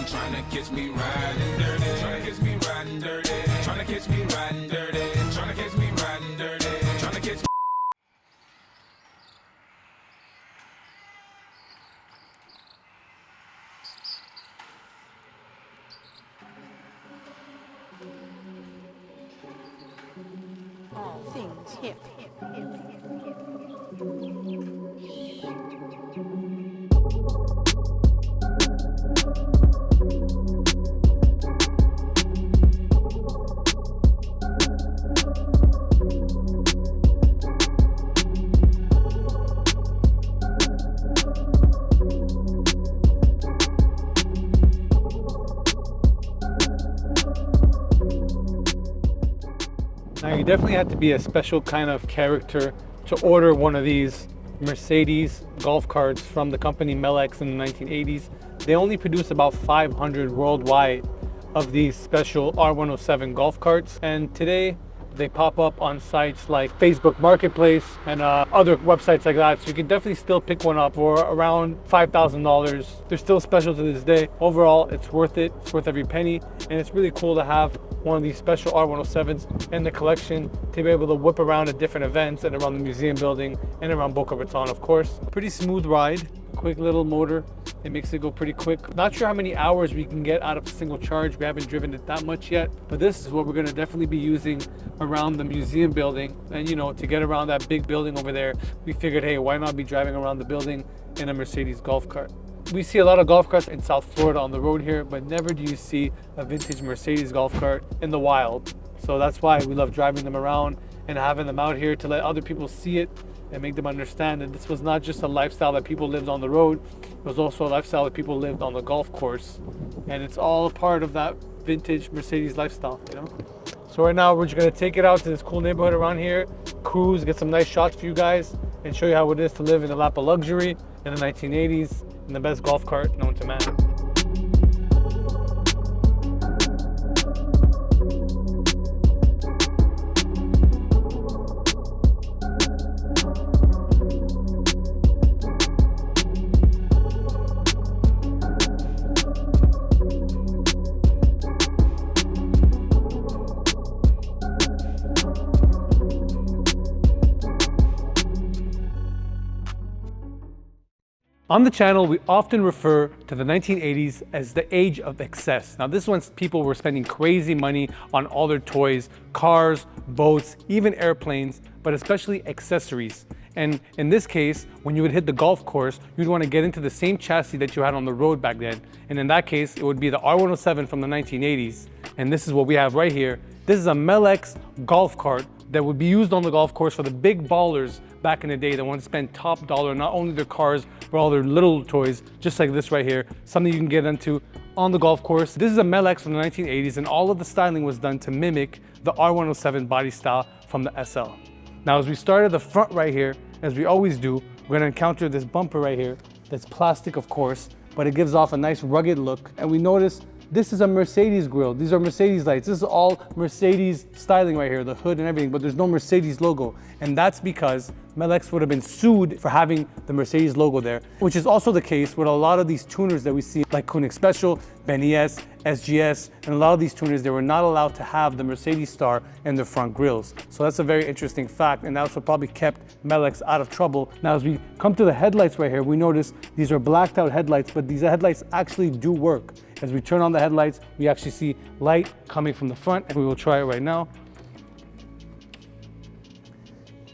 Tryna catch me riding dirty. Tryna catch me riding dirty. Tryna catch me riding dirty. Tryna catch me riding dirty. Tryna catch me. All things hip. Now you definitely have to be a special kind of character to order one of these Mercedes golf carts from the company Malex in the 1980s. They only produce about 500 worldwide of these special R107 golf carts, and today they pop up on sites like Facebook Marketplace and other websites like that. So you can definitely still pick one up for around $5,000. They're still special to this day. Overall, it's worth it. It's worth every penny. And it's really cool to have one of these special R107s in the collection to be able to whip around at different events and around the museum building and around Boca Raton, of course. Pretty smooth ride, quick little motor. It makes it go pretty quick. Not sure how many hours we can get out of a single charge. We haven't driven it that much yet, but this is what we're gonna definitely be using around the museum building. And you know, to get around that big building over there, we figured, hey, why not be driving around the building in a Mercedes golf cart? We see a lot of golf carts in South Florida on the road here, but never do you see a vintage Mercedes golf cart in the wild. So that's why we love driving them around and having them out here to let other people see it and make them understand that this was not just a lifestyle that people lived on the road, it was also a lifestyle that people lived on the golf course. And it's all a part of that vintage Mercedes lifestyle, you know? So right now we're just gonna take it out to this cool neighborhood around here, cruise, get some nice shots for you guys, and show you how it is to live in the lap of luxury in the 1980s in the best golf cart known to man. On the channel, we often refer to the 1980s as the age of excess. Now, this is when people were spending crazy money on all their toys, cars, boats, even airplanes, but especially accessories. And in this case, when you would hit the golf course, you'd want to get into the same chassis that you had on the road back then. And in that case, it would be the R107 from the 1980s. And this is what we have right here. This is a Malex golf cart that would be used on the golf course for the big ballers back in the day that want to spend top dollar, not only their cars, but all their little toys, just like this right here, something you can get into on the golf course. This is a Malex from the 1980s, and all of the styling was done to mimic the R107 body style from the SL. Now, as we start at the front right here, as we always do, we're gonna encounter this bumper right here that's plastic, of course, but it gives off a nice rugged look. And we notice this is a Mercedes grille. These are Mercedes lights. This is all Mercedes styling right here, the hood and everything, but there's no Mercedes logo. And that's because Malex would have been sued for having the Mercedes logo there, which is also the case with a lot of these tuners that we see, like Koenig Special, Benz, SGS, and a lot of these tuners, they were not allowed to have the Mercedes star in their front grills. So that's a very interesting fact, and that's what probably kept Malex out of trouble. Now, as we come to the headlights right here, we notice these are blacked out headlights, but these headlights actually do work. As we turn on the headlights, we actually see light coming from the front, and we will try it right now.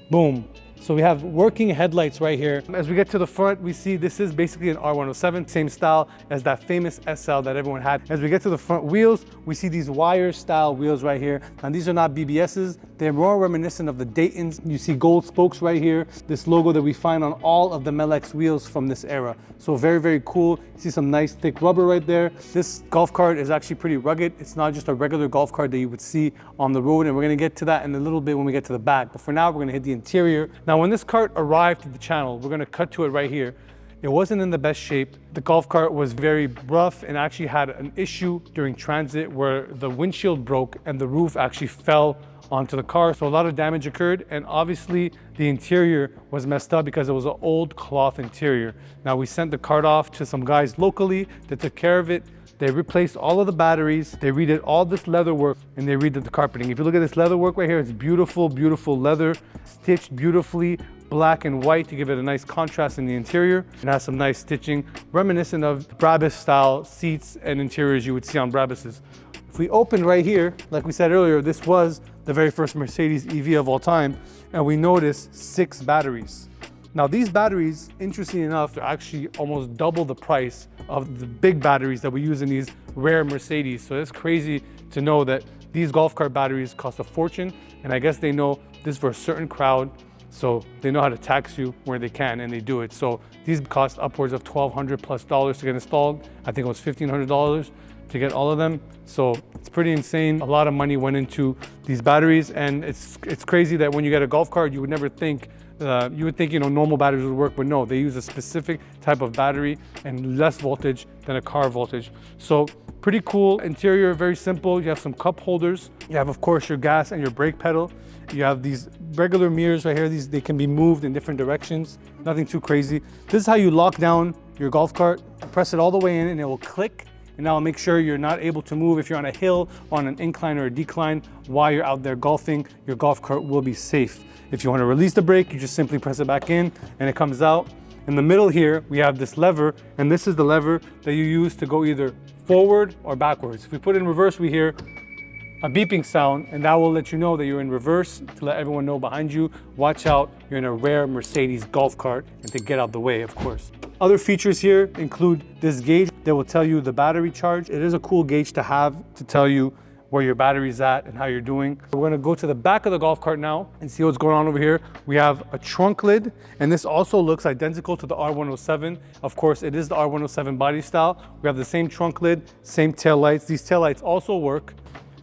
Boom. So we have working headlights right here. As we get to the front, we see this is basically an R107, same style as that famous SL that everyone had. As we get to the front wheels, we see these wire style wheels right here. And these are not BBSs, they're more reminiscent of the Daytons. You see gold spokes right here, this logo that we find on all of the Malex wheels from this era. So very, very cool. You see some nice thick rubber right there. This golf cart is actually pretty rugged. It's not just a regular golf cart that you would see on the road, and we're gonna get to that in a little bit when we get to the back. But for now, we're gonna hit the interior. Now, when this cart arrived to the channel, we're gonna cut to it right here. It wasn't in the best shape. The golf cart was very rough and actually had an issue during transit where the windshield broke and the roof actually fell onto the car. So a lot of damage occurred, and obviously the interior was messed up because it was an old cloth interior. Now, we sent the cart off to some guys locally that took care of it. They replaced all of the batteries. They redid all this leather work and they redid the carpeting. If you look at this leather work right here, it's beautiful, beautiful leather, stitched beautifully, black and white to give it a nice contrast in the interior. It has some nice stitching, reminiscent of Brabus style seats and interiors you would see on Brabuses. If we open right here, like we said earlier, this was the very first Mercedes EV of all time, and we notice 6 batteries. Now these batteries, interestingly enough, are actually almost double the price of the big batteries that we use in these rare Mercedes. So it's crazy to know that these golf cart batteries cost a fortune, and I guess they know this is for a certain crowd, so they know how to tax you where they can, and they do it. So these cost upwards of $1,200+ to get installed. I think it was $1,500 to get all of them. So it's pretty insane. A lot of money went into these batteries, and it's crazy that when you get a golf cart, you would never think, you would think, you know, normal batteries would work, but no, they use a specific type of battery and less voltage than a car voltage. So pretty cool. Interior, very simple. You have some cup holders. You have, of course, your gas and your brake pedal. You have these regular mirrors right here. They can be moved in different directions. Nothing too crazy. This is how you lock down your golf cart. Press it all the way in and it will click. And that'll make sure you're not able to move if you're on a hill, on an incline or a decline. While you're out there golfing, your golf cart will be safe. If you want to release the brake, you just simply press it back in and it comes out. In the middle here, we have this lever, and this is the lever that you use to go either forward or backwards. If we put it in reverse, we hear a beeping sound, and that will let you know that you're in reverse, to let everyone know behind you, watch out, you're in a rare Mercedes golf cart, and to get out the way, of course. Other features here include this gauge that will tell you the battery charge. It is a cool gauge to have to tell you where your battery's at and how you're doing. We're gonna go to the back of the golf cart now and see what's going on over here. We have a trunk lid, and this also looks identical to the R107. Of course, it is the R107 body style. We have the same trunk lid, same tail lights. These tail lights also work.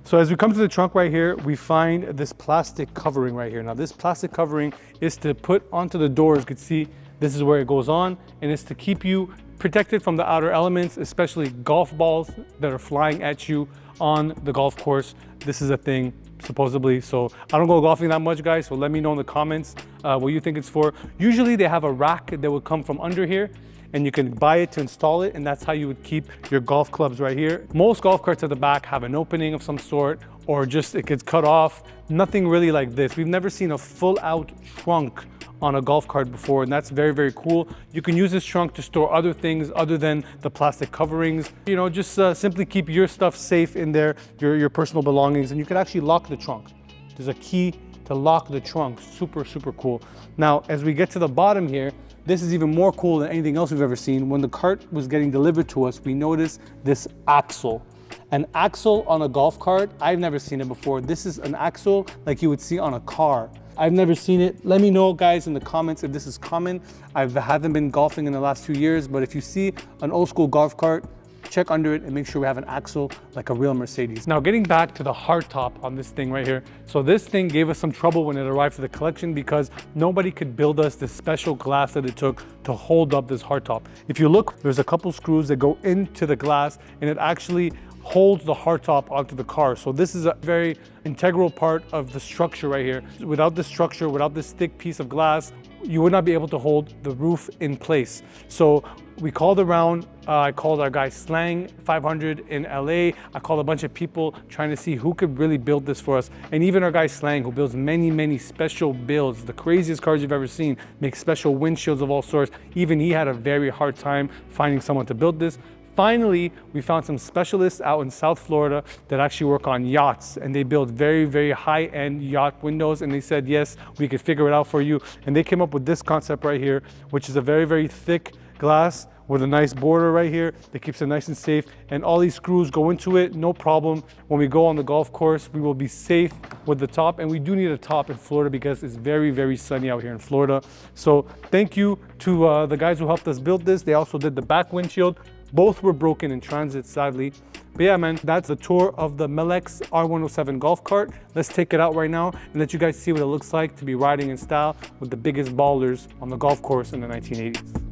So as we come to the trunk right here, we find this plastic covering right here. Now this plastic covering is to put onto the doors. You can see this is where it goes on, and it's to keep you protected from the outer elements, especially golf balls that are flying at you on the golf course. This is a thing, supposedly. So I don't go golfing that much, guys, so let me know in the comments what you think it's for. Usually they have a rack that would come from under here, and you can buy it to install it, and that's how you would keep your golf clubs right here. Most golf carts at the back have an opening of some sort, or just it gets cut off. Nothing really like this. We've never seen a full out trunk on a golf cart before, and that's very, very cool. You can use this trunk to store other things other than the plastic coverings. You know, just simply keep your stuff safe in there, your personal belongings, and you can actually lock the trunk. There's a key to lock the trunk. Super, super cool. Now, as we get to the bottom here, this is even more cool than anything else we've ever seen. When the cart was getting delivered to us, we noticed this axle. An axle on a golf cart, I've never seen it before. This is an axle like you would see on a car. I've never seen it. Let me know, guys, in the comments if this is common. I haven't been golfing in the last few years, but if you see an old school golf cart, check under it and make sure we have an axle like a real Mercedes. Now, getting back to the hardtop on this thing right here. So this thing gave us some trouble when it arrived to the collection because nobody could build us this special glass that it took to hold up this hardtop. If you look, there's a couple screws that go into the glass, and it actually holds the hardtop onto the car. So this is a very integral part of the structure right here. Without this structure, without this thick piece of glass, you would not be able to hold the roof in place. So we called around, I called our guy Slang 500 in LA. I called a bunch of people trying to see who could really build this for us. And even our guy Slang, who builds many, many special builds, the craziest cars you've ever seen, makes special windshields of all sorts. Even he had a very hard time finding someone to build this. Finally, we found some specialists out in South Florida that actually work on yachts, and they build very, very high-end yacht windows, and they said, yes, we could figure it out for you. And they came up with this concept right here, which is a very, very thick glass with a nice border right here that keeps it nice and safe, and all these screws go into it, no problem. When we go on the golf course, we will be safe with the top, and we do need a top in Florida because it's very, very sunny out here in Florida. So thank you to the guys who helped us build this. They also did the back windshield. Both were broken in transit, sadly. But yeah, man, that's the tour of the Malex R107 Golf Cart. Let's take it out right now and let you guys see what it looks like to be riding in style with the biggest ballers on the golf course in the 1980s.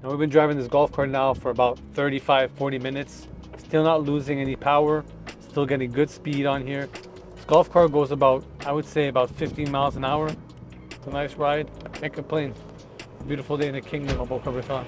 Now we've been driving this golf cart now for about 35-40 minutes. Still not losing any power, still getting good speed on here. This golf cart goes about, I would say about 15 miles an hour. It's a nice ride, can't complain. Beautiful day in the Kingdom of Boca Raton.